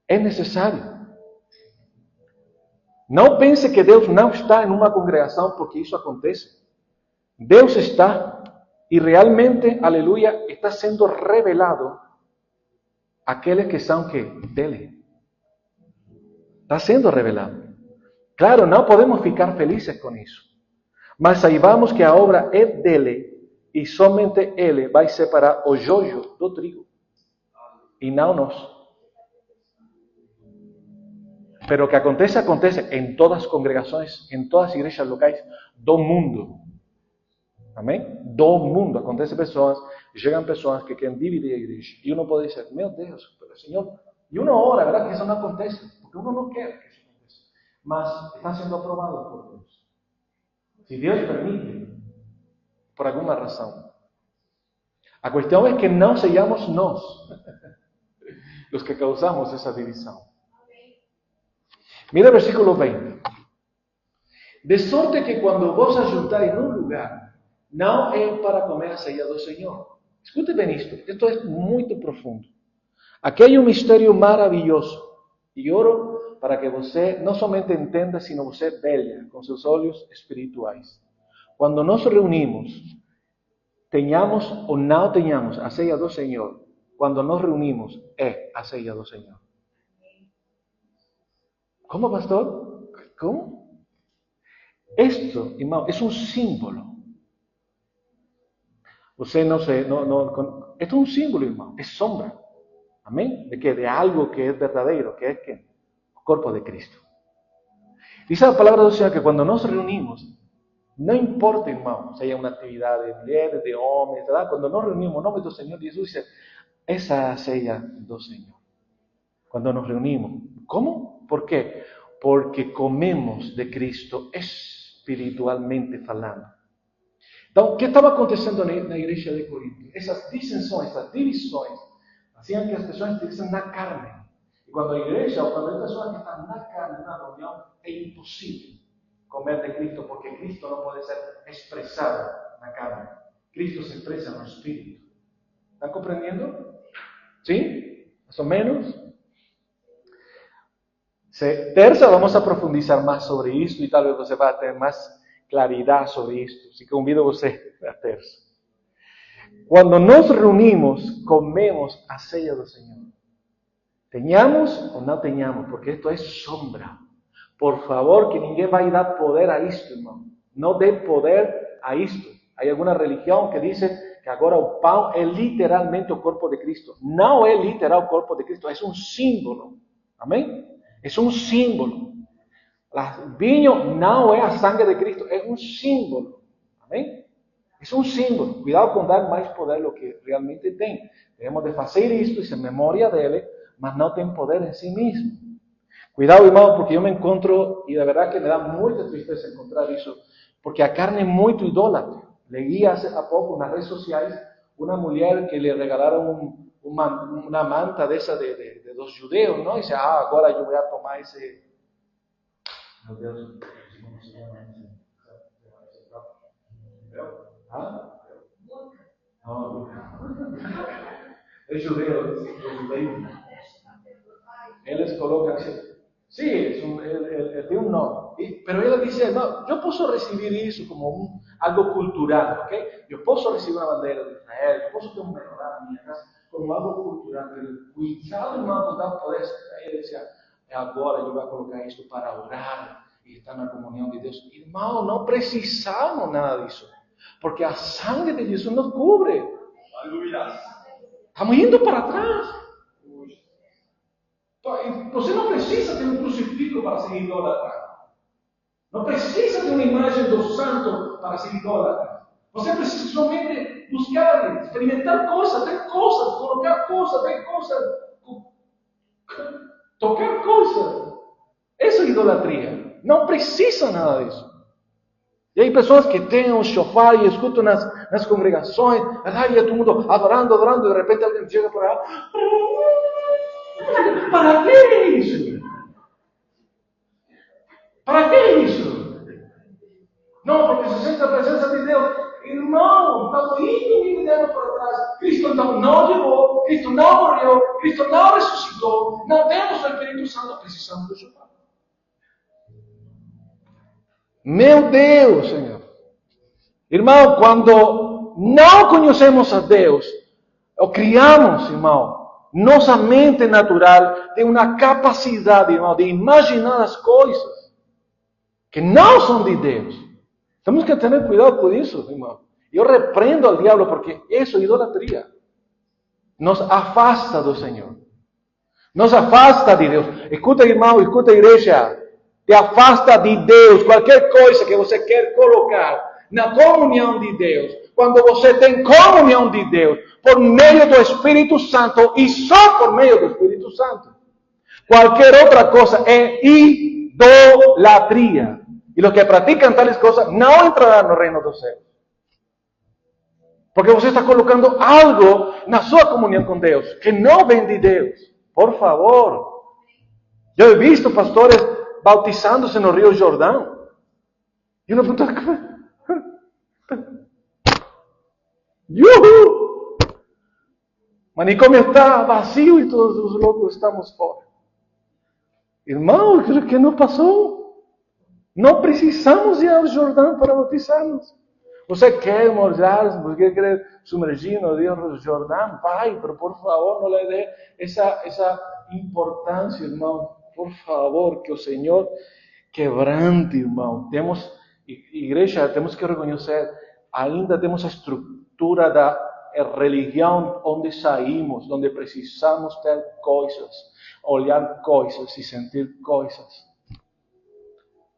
É necessário. Não pense que Deus não está em uma congregação porque isso acontece. Deus está e realmente, aleluia, está sendo revelado àqueles que são que dele. Está sendo revelado. Claro, não podemos ficar felizes com isso. Mas saibamos que a obra é dele e somente ele vai separar o joio do trigo. E não nós. Pero o que acontece em todas as congregações, em todas as igrejas locais do mundo. Amém? Do mundo. Acontece chegam pessoas que querem dividir a igreja. E uno pode dizer, meu Deus, pero Senhor, e uno ora, ¿verdad? Que isso não acontece, porque uno não quer que isso aconteça. Mas está sendo aprovado por Deus. Se Deus permite, por alguma razão. A questão é que não sejamos nós os que causamos essa divisão. Mira el versículo 20. De sorte que cuando vos ajuntáis en un lugar, não é para comer a ceia do Senhor. Escute bem isto. Esto é muito profundo. Aqui hay um mistério maravilhoso. E oro para que você não somente entenda, sino você veja com seus olhos espirituais. Quando nos reunimos, tenhamos ou não tenhamos a ceia do Senhor, quando nos reunimos, é a ceia do Senhor. ¿Cómo, pastor? ¿Cómo? Esto, hermano, es un símbolo. Usted no sé, esto es un símbolo, hermano, es sombra. Amém? De que? De algo que es verdadero, que es que el cuerpo de Cristo. Dice la palabra del Señor que cuando nos reunimos, no importa, irmão, se haya una actividad de mujeres, de hombres, ¿verdad? Cuando nos reunimos en nombre del Señor Jesús, dice, esa es ella del Señor. Cuando nos reunimos. ¿Cómo? ¿Por qué? Porque comemos de Cristo espiritualmente falando. Então, o que estava acontecendo na igreja de Corinto? Essas dissensões, essas divisões, hacían que as pessoas estivessem na carne. E quando a igreja, ou quando as pessoas que estão na carne, na reunião, é impossível comer de Cristo, porque Cristo não pode ser expressado na carne. Cristo se expressa no Espírito. ¿Están compreendendo? ¿Sí? ¿Más o menos? Terça, vamos a profundizar más sobre esto y tal vez você va a tener más claridad sobre esto. Así que convido a você a terça. Cuando nos reunimos, comemos a ceia do Senhor. Tenhamos ou não tenhamos, porque esto es sombra. Por favor, que ninguém vai dar poder a isto, irmão. Não dê poder a isto. Hay alguna religión que dice que agora o pão é literalmente o corpo de Cristo. Não é literal o corpo de Cristo, é um símbolo. Amém? É um símbolo. O vinho não é a sangue de Cristo, é um símbolo. Amém? É um símbolo. Cuidado com dar mais poder do que realmente tem. Devemos de fazer isto e ser memória dele, mas não tem poder em si mesmo. Cuidado, irmão, porque eu me encontro, e de verdade que me dá muita tristeza encontrar isso, porque a carne é muito idólatra. Leí hace poco nas redes sociais uma mulher que lhe regalaram uma manta dessa dos judeus, não? E disse, agora eu vou tomar esse... Meu Deus, como se chama esse? Não, é judeu, eles colocam assim. Sí, tiene un nombre. Pero ella dice, no, yo puedo recibir eso como algo cultural, ¿ok? Yo puedo recibir una bandera de Israel, yo puedo tener un menorá en mi casa como algo cultural, pero cuidado, irmão, con dar poder. Ella decía, agora eu vou colocar isto para orar e estar na comunhão de Deus. Irmão, não precisamos nada disso, porque a sangue de Jesus nos cubre. Aleluia. Estamos indo para trás. Você não precisa ter um crucifixo para ser idólatra. Não precisa ter uma imagem do santo para ser idólatra. Você precisa somente buscar, experimentar coisas, ver coisas, colocar coisas, ver coisas, tocar coisas. Isso é idolatria. Não precisa nada disso. E aí pessoas que têm um shofar e escutam nas congregações, e todo mundo adorando, e de repente alguém chega por aí. ¿Para qué isso? ¿Para qué isso? Não, porque se sente a presença de Deus. Irmão, estamos indo para trás. Cristo não levou, Cristo não morreu, Cristo não ressuscitou. Não temos o Espírito Santo, precisamos do Senhor. Meu Deus, Senhor. Irmão, quando não conhecemos a Deus, ou criamos, irmão, nossa mente natural tem uma capacidade, irmão, de imaginar as coisas que não são de Deus. Temos que ter cuidado com isso, irmão. Eu repreendo ao diabo porque isso é idolatria. Nos afasta do Senhor. Nos afasta de Deus. Escuta, irmão, escuta, igreja. Te afasta de Deus. Qualquer coisa que você quer colocar na comunhão de Deus. Quando você tem comunhão de Deus, por meio do Espírito Santo e só por meio do Espírito Santo. Qualquer outra coisa é idolatria. E os que praticam tais coisas não entrarão no reino dos céus. Porque você está colocando algo na sua comunhão com Deus, que não vem de Deus. Por favor. Eu he visto pastores bautizando-se no Rio Jordão. E eu me pergunto, ¡yuhu! Manicomio está vacío e todos os loucos estamos fora. Irmão, o que não passou? Não precisamos ir ao Jordão para bautizarmos. Você quer molhar, você quer submergir no Rio Jordão? Vai, mas por favor, não lhe dê essa importância, irmão. Por favor, que o Senhor quebrante, irmão. Temos, igreja, temos que reconhecer, ainda temos a estrutura da religião onde saímos, onde precisamos ter coisas, olhar coisas e sentir coisas.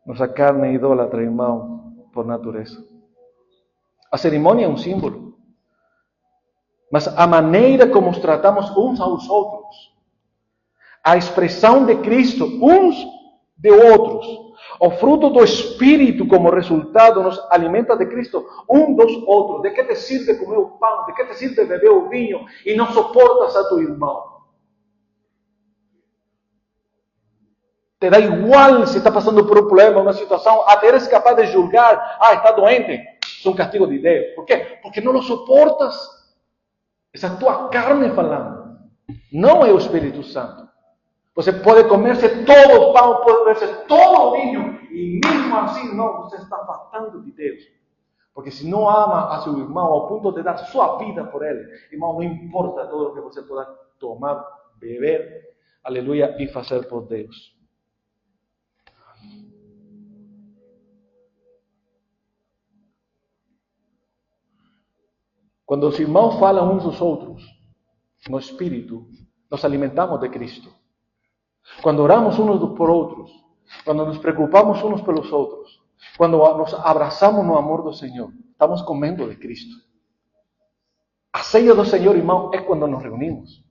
Nossa carne é idólatra, irmão, por natureza. A cerimônia é um símbolo. Mas a maneira como os tratamos uns aos outros, a expressão de Cristo uns de outros, o fruto do Espírito como resultado nos alimenta de Cristo um dos outros. De que te sirve comer o pão? De que te sirve beber o vinho e não suportas a tu irmão? Te dá igual se está passando por um problema, uma situação, até eres capaz de julgar, está doente, é um castigo de Deus. Por quê? Porque não o suportas. Essa é a tua carne falando, não é o Espírito Santo. Você pode comer-se todo o pão, pode beber-se todo o vinho, e mesmo assim não, você está afastando de Deus. Porque se não ama a seu irmão ao ponto de dar sua vida por ele, irmão, não importa todo o que você pueda tomar, beber, aleluia, e fazer por Deus. Quando os irmãos falam uns dos outros, no Espírito, nos alimentamos de Cristo. Quando oramos uns por outros, quando nos preocupamos uns pelos outros, quando nos abraçamos no amor do Senhor, estamos comendo de Cristo. A ceia do Senhor, irmão, é quando nos reunimos.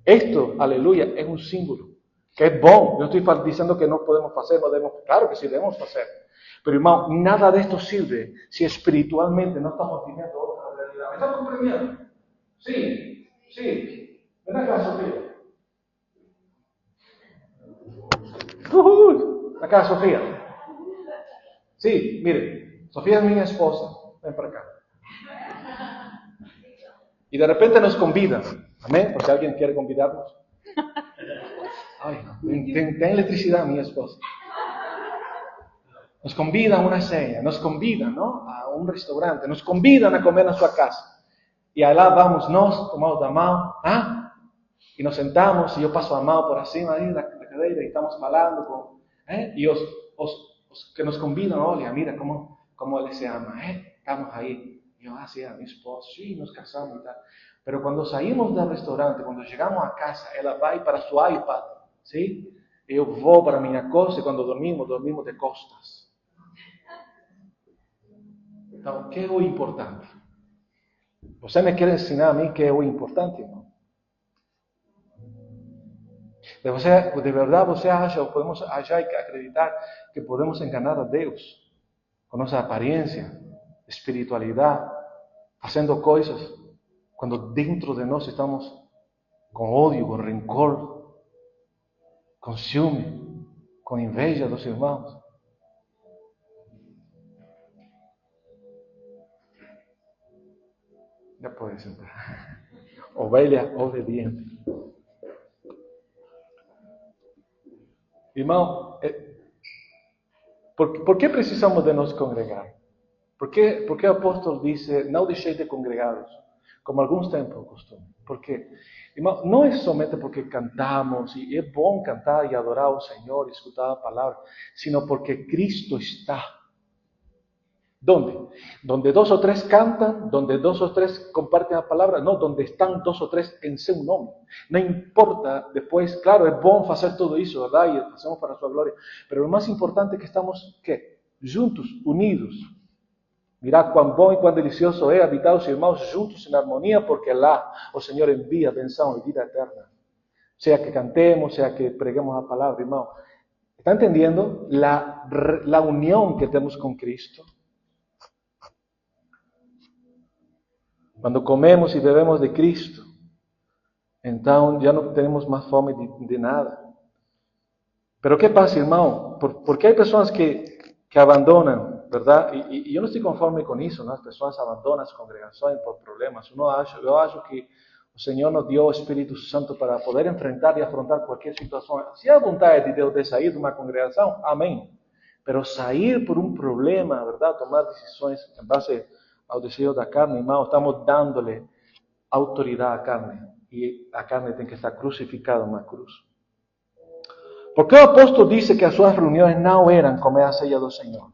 Esto, aleluia, é um símbolo, que é bom. Eu estou dizendo que não podemos fazer, não devemos, claro que sim, devemos fazer. Pero, irmão, nada disto sirve se espiritualmente não estamos vivendo outra realidade. ¿Me estás comprendiendo? Sí, sí. Ven acá, Sofía. Acá, Sofía. Sí, mire, Sofía es mi esposa. Ven para acá. Y de repente nos convidan. Amén, por si alguien quiere convidarnos. Ay, ten electricidad, mi esposa. Nos convidan a una cena, nos convidan, ¿no?, a un restaurante, nos convidan a comer en su casa. Y allá vamos, nos tomamos la mano, y nos sentamos, y yo paso a mano por acima ahí da cadeira, y estamos hablando, y os que nos convidan, olha, mira cómo él se ama, estamos ahí. Y yo, sí, a mi esposa, sí, nos casamos y tal. Pero cuando saímos del restaurante, cuando llegamos a casa, ela vai para su iPad, ¿sí? Y yo voy para mi cosa, y cuando dormimos de costas. Então, o que é o importante? Você me quer ensinar a mim que é o importante, irmão? De verdade você acha, ou podemos achar e acreditar que podemos enganar a Deus com nossa aparência, espiritualidade, fazendo coisas, quando dentro de nós estamos com ódio, com rancor, com ciúme, com inveja dos irmãos? Já pode sentar. Ovelha obediente. Irmão, por que precisamos de nos congregar? Por que o apóstolo diz, não deixei de congregados, como alguns têm por costume? Por quê? Irmão, não é somente porque cantamos, e é bom cantar e adorar ao Senhor, escutar a palavra, sino porque Cristo está. ¿Dónde? Donde 2 o 3 cantan, donde 2 o 3 comparten la palabra, no, donde están 2 o 3 en seu nome. No importa después, claro, es bom hacer todo eso, ¿verdad? Y lo hacemos para su gloria. Pero lo más importante es que estamos, ¿qué? Juntos, unidos. Mirá cuán bom y cuán delicioso es habitar los hermanos juntos en armonía, porque lá o Señor envía bendición y vida eterna. Sea que cantemos, sea que preguemos la palabra, hermano. ¿Está entendiendo la unión que tenemos con Cristo? Quando comemos e bebemos de Cristo, então já não temos mais fome de nada. Pero o que passa, irmão? Porque há pessoas que abandonam, verdade? E eu não estou conforme com isso, né? As pessoas abandonam as congregações por problemas. Eu acho que o Senhor nos deu o Espírito Santo para poder enfrentar e afrontar qualquer situação. Se há vontade de Deus de sair de uma congregação, amém. Pero sair por um problema, verdade? Tomar decisões em base ao desejo da carne, irmão, estamos dando-lhe autoridade à carne. E a carne tem que estar crucificada na cruz. Por que o apóstolo disse que as suas reuniões não eram comer a ceia do Senhor?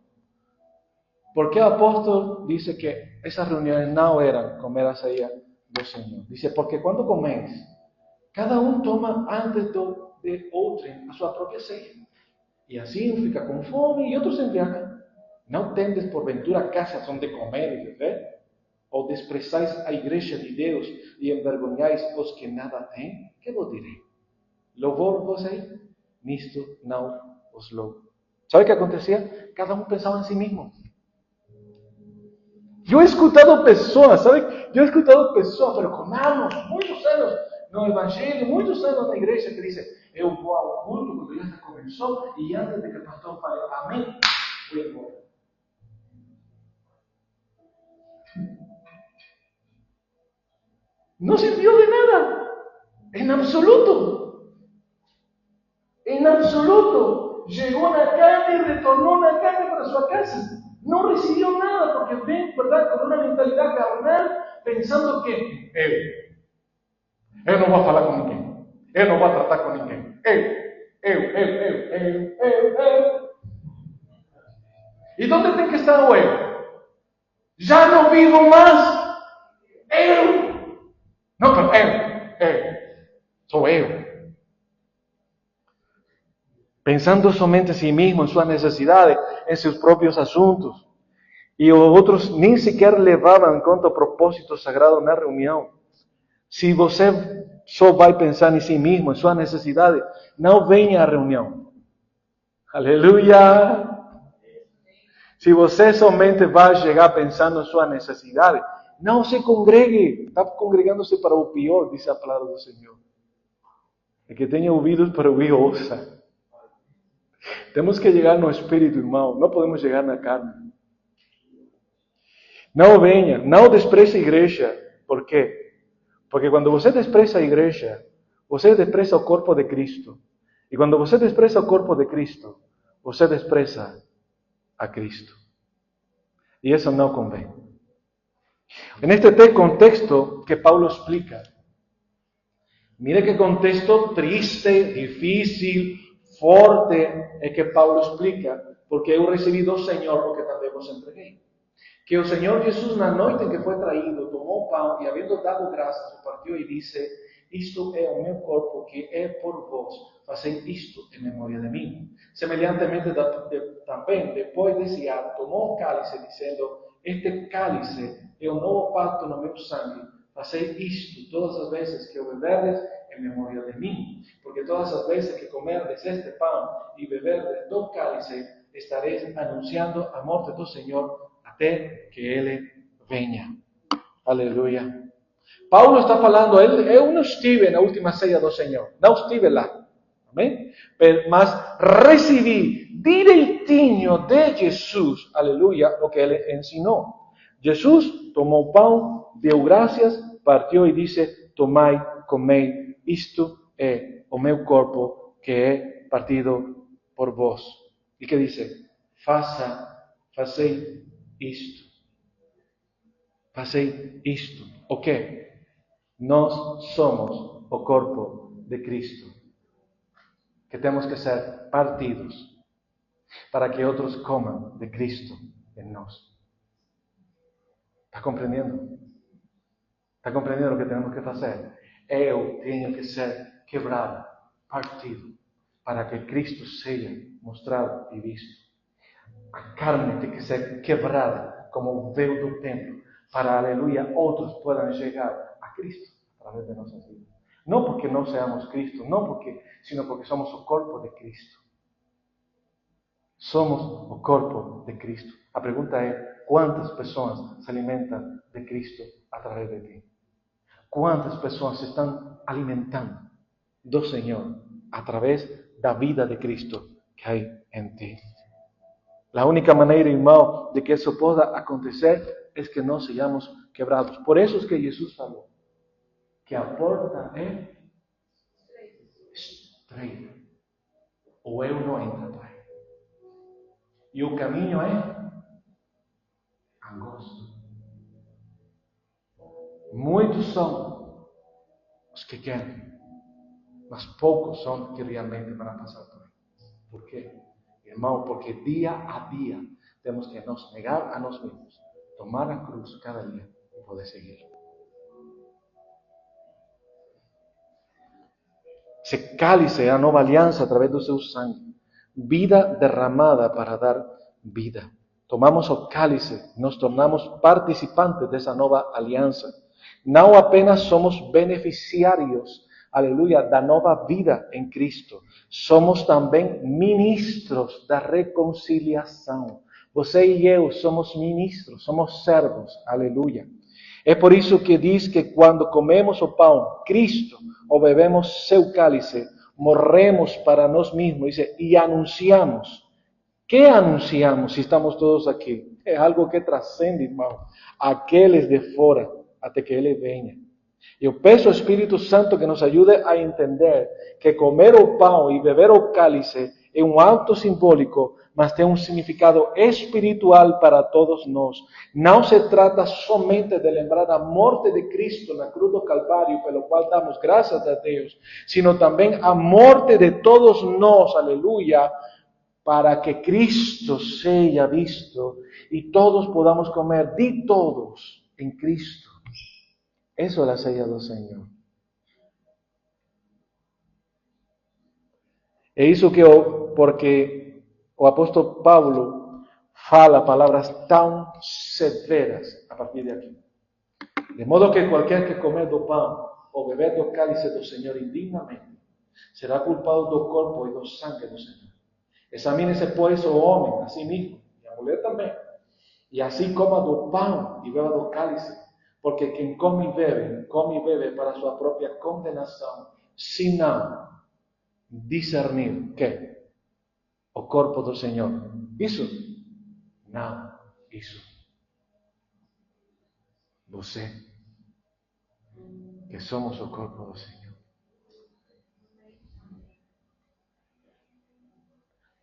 Por que o apóstolo disse que essas reuniões não eram comer a ceia do Senhor. Diz, porque quando comeis, cada um toma antes de outrem a sua própria ceia. E assim um fica com fome e outro se embriaga. Não tendes porventura casas onde comer e beber? Ou desprezais a igreja de Deus e envergonhais os que nada têm? Que vos direi? Louvor-vos aí? Nisto não os louvo. Sabe o que acontecia? Cada um pensava em si mesmo. Eu he escutado pessoas, sabe? Eu he escutado pessoas, pero com anos, muitos anos no evangelho, muitos anos na igreja, que dizem, eu vou ao culto quando já começou e antes de que o pastor fale amém, vou embora. No sirvió de nada, en absoluto. En absoluto. Llegó a la carne y retornó a la carne para su casa. No recibió nada porque ven, ¿verdad?, con una mentalidad carnal, pensando que eu não vou falar com ninguém, eu não vou tratar com ninguém, eu. E onde tem que estar o eu? Já não vivo mais, eu. Não, pero sou eu. Pensando somente en sí mismo, en sus necesidades, en sus propios asuntos. E outros nem sequer levavam em conta o propósito sagrado na reunião. Se você só vai pensar em si mesmo, em sua necessidade, não venha à reunião. Aleluia! Se você somente vai chegar pensando em sua necessidade, não se congregue. Está congregando-se para o pior, diz a palavra do Senhor. El que tenha ouvidos para ouvir, ouça. Temos que chegar no Espírito, irmão. Não podemos chegar na carne. Não venha, não despreze a igreja. Por quê? Porque quando você despreza a igreja, você despreza o corpo de Cristo. E quando você despreza o corpo de Cristo, você despreza a Cristo. E isso não convém. Neste contexto que Paulo explica, mire que contexto triste, difícil, forte é que Paulo explica, porque eu recebi do Senhor o que também vos entreguei. Que o Senhor Jesus, na noite em que foi traído, tomou o pão e, havendo dado graças, o partiu e disse: isto é o meu corpo que é por vós, fazei isto em memória de mim. Semelhantemente também, depois desse ato, tomou o cálice, dizendo: este cálice é o novo pacto no meu sangue, fazei isto todas as vezes que o beberdes em memória de mim. Porque todas as vezes que comerdes este pão e beberdes do cálice, estareis anunciando a morte do Senhor até que Ele venha. Aleluia. Paulo está falando, eu não estive na última ceia do Senhor, não estive lá, amém? Mas recebi direitinho de Jesus, aleluia, o que Ele ensinou. Jesus tomou o pão, deu graças, partiu e disse: tomai, comei, isto é o meu corpo que é partido por vós. E que diz? Fazei isto. Fazei isto. O quê? Nós somos o corpo de Cristo, que temos que ser partidos para que outros comam de Cristo em nós. Está compreendendo? Está compreendendo o que temos que fazer? Eu tenho que ser quebrado, partido, para que Cristo seja mostrado e visto. A carne tem que ser quebrada como o véu do templo, para, aleluia, outros puedan chegar a Cristo através de nossas vidas. Não porque não seamos Cristo, sino porque somos o corpo de Cristo. Somos o corpo de Cristo. A pergunta é: quantas pessoas se alimentam de Cristo através de ti? Quantas pessoas se estão alimentando do Senhor através da vida de Cristo que há em ti? A única maneira, irmão, de que isso possa acontecer é que nós sejamos quebrados. Por isso é que Jesus falou que a porta é estreita. O eu não entra por aí. E o caminho é angosto. Muitos são os que querem, mas poucos são que realmente vão passar por aí. Por quê? Irmão, porque dia a dia temos que nos negar a nós mesmos, tomar a cruz cada dia e poder seguir. Esse cálice é a nova aliança através do seu sangue. Vida derramada para dar vida. Tomamos o cálice, nos tornamos participantes dessa nova aliança. Não apenas somos beneficiários, aleluia, da nova vida em Cristo. Somos também ministros da reconciliação. Você e eu somos ministros, somos servos, aleluia. É por isso que diz que quando comemos o pão, Cristo, ou bebemos seu cálice, morremos para nós mesmos, dice, e anunciamos. Que anunciamos se estamos todos aqui? É algo que transcende, irmão, aqueles de fora, até que Ele venha. Eu peço ao Espírito Santo que nos ajude a entender que comer o pão e beber o cálice é um ato simbólico, mas tem um significado espiritual para todos nós. Não se trata somente de lembrar a morte de Cristo na cruz do Calvário, pelo qual damos graças a Deus, sino também a morte de todos nós, aleluia, para que Cristo seja visto e todos podamos comer de todos em Cristo. Eso es la ceia do Senhor. É isso que porque o apóstolo Paulo fala palavras tão severas a partir de aqui. De modo que qualquer que comer do pão ou beber do cálice do Senhor indignamente será culpado do corpo e do sangue do Senhor. Examine-se, pois, o homem a si mesmo, e a mulher também, e assim coma do pão e beba do cálice, porque quem come e bebe para sua própria condenação, se não discernir que o corpo do Senhor. Isso? Não, isso. Você, que somos o corpo do Senhor.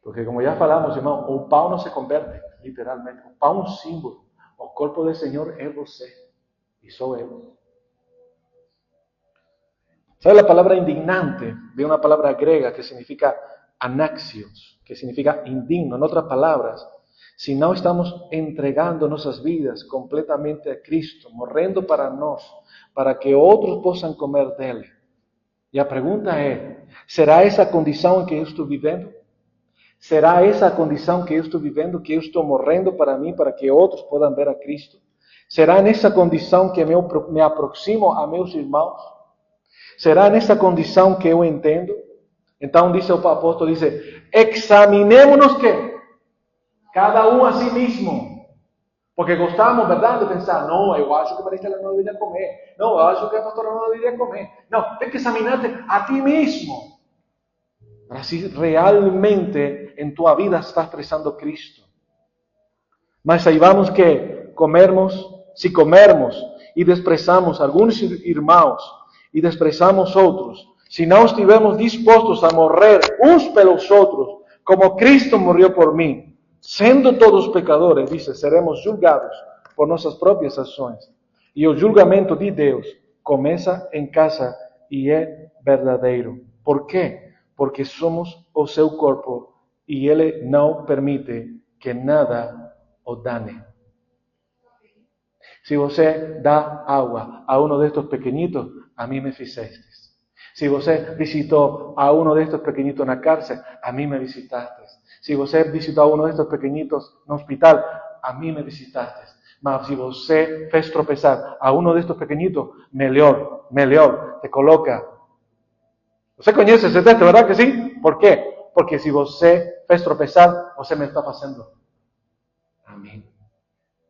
Porque como já falamos, irmão, o pão não se converte, literalmente. O pão é um símbolo. O corpo do Senhor é você. E sou eu. ¿Sabe? La palabra indignante de una palabra griega que significa anaxios, que significa indigno. En otras palabras, si no estamos entregando nuestras vidas completamente a Cristo, morrendo para nós, para que outros possam comer dele. E a pergunta é, será essa a condição em que eu estou vivendo? Será essa a condição que eu estou vivendo, que eu estou morrendo para mim, para que outros possam ver a Cristo? Será nessa condição que me aproximo a meus irmãos? Será nessa condição que eu entendo? Então, diz o apóstolo, diz, examinemos-nos que? Cada um a si mesmo. Porque gostamos, verdade, de pensar, não, eu acho que a Maristela não deveria comer. Não, eu acho que a pastora não deveria comer. Não, tem que examinar-te a ti mesmo. Para si realmente em tua vida estás expressando Cristo. Mas saibamos que se comermos e desprezamos alguns irmãos e desprezamos outros, se não estivermos dispostos a morrer uns pelos outros, como Cristo morreu por mim, sendo todos pecadores, diz, seremos julgados por nossas próprias ações. E o julgamento de Deus começa em casa e é verdadeiro. Por quê? Porque somos o seu corpo e Ele não permite que nada o dane. Se você dá água a uno de estos pequeñitos, a mí me fizeste. Si você visitou a uno de estos pequeñitos na cárcel, a mí me visitaste. Si você visitou a uno de estos pequeñitos no hospital, a mí me visitaste. Mas si você fez tropezar a uno de estos pequeñitos, melhor, te coloca. Você conhece esse texto, verdade que sim? Por quê? Porque se você fez tropezar, você me está fazendo a mim.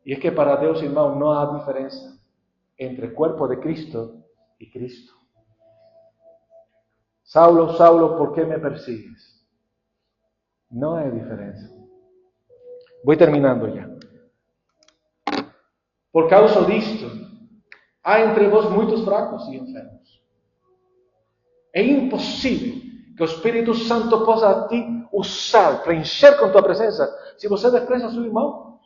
E é que para Deus, irmão, não há diferença entre o corpo de Cristo e Cristo. Saulo, Saulo, ¿por qué me persigues? No hay diferencia. Voy terminando ya. Por causa disto, há entre vós muitos fracos e enfermos. É impossível que o Espírito Santo possa te usar, preencher com tua presença, se você despreza seu irmão.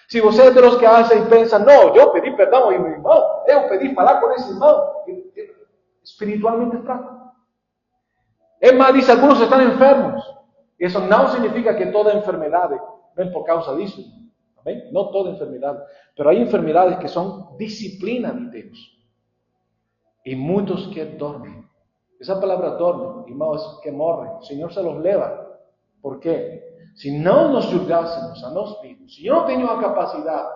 Se você é de los que hace e pensa, não, eu pedi perdão ao meu irmão, eu pedi falar com esse irmão, espiritualmente fraco. É mais, diz, alguns estão enfermos. Isso não significa que toda enfermidade vem por causa disso. Amém? Não toda enfermidade. Mas há enfermidades que são disciplina de Deus. E muitos que dormem Esa palabra dorme, irmão, es que morren. El Señor se los leva. ¿Por qué? Si no nos julgásemos a nosotros mismos, si yo no tengo la capacidad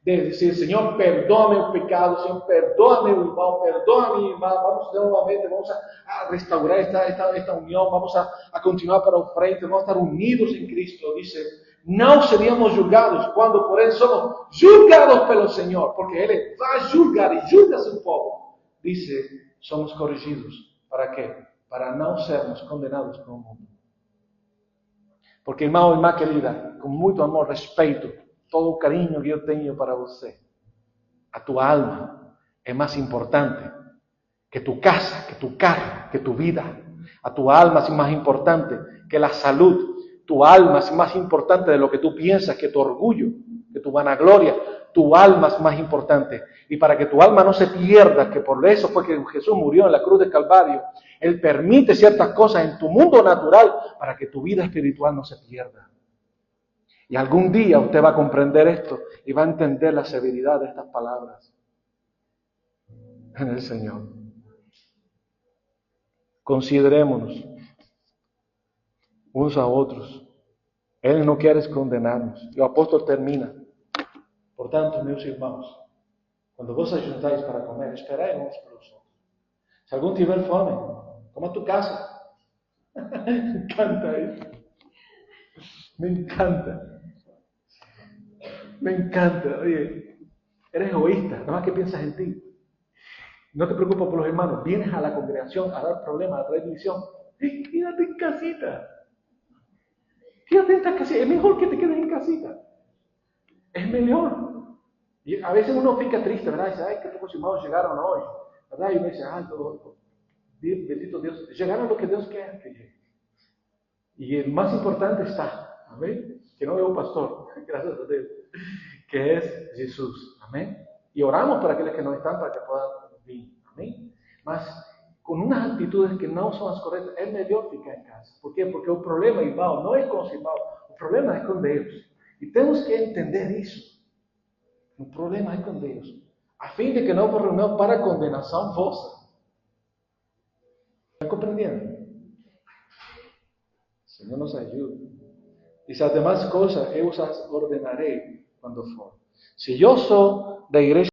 de decir, Señor, perdóame el pecado, Señor, perdóame el mal, perdóame mi mal, vamos nuevamente, vamos a restaurar esta unión, vamos a continuar para el frente, vamos a estar unidos en Cristo, dice, no seríamos julgados cuando por Él somos julgados pelo Señor, porque Él va a julgar y julga a su pueblo. Dice, somos corrigidos. ¿Para qué? Para no sermos condenados por el mundo. Porque, irmão e irmã querida, com muito amor, respeito, todo o carinho que eu tenho para você, a tua alma é mais importante que tu casa, que tu carro, que tu vida. A tua alma é mais importante que a saúde. Tu alma es más importante de lo que tú piensas, que tu orgullo, que tu vanagloria. Tu alma es más importante. Y para que tu alma no se pierda, que por eso fue que Jesús murió en la cruz de Calvario, Él permite ciertas cosas en tu mundo natural para que tu vida espiritual no se pierda. Y algún día usted va a comprender esto y va a entender la severidad de estas palabras en el Señor. Considerémonos unos a otros. Él no quiere condenarnos. Y el apóstol termina. Por tanto, meus irmãos, quando vos ajuntáis para comer, esperai uns pelos outros. Se algum tiver fome, coma a tu casa. Me encanta isso. Me encanta. Me encanta. Oye, eres egoísta, nada más que piensas en ti. No te preocupas por los hermanos. Vienes a la congregación a dar problemas, a traer división. Quédate en casita. Quédate en casita. Es mejor que te quedes en casita. Es mejor. Y a veces uno fica triste, ¿verdad? Y dice, ay, que pocos hermanos llegaron hoy. ¿Verdad? Y uno dice, ay, bendito Dios. Llegaron lo que Dios quiere que llegue. Y el más importante está, amén, que no es un pastor, gracias a Dios, que es Jesús, amén. Y oramos para aquellos que no están, para que puedan venir, amén. Mas con unas actitudes que no son las correctas, es mejor ficar en casa. ¿Por qué? Porque el problema, irmão, no es con los irmãos, el problema es con Dios. Y tenemos que entender eso. El problema es con Dios. A fin de que no houve reunião para condenação vossa. ¿Están comprendiendo? Señor nos ayude. Dice, las demás cosas, eu os ordenaré cuando for. Si yo soy de iglesia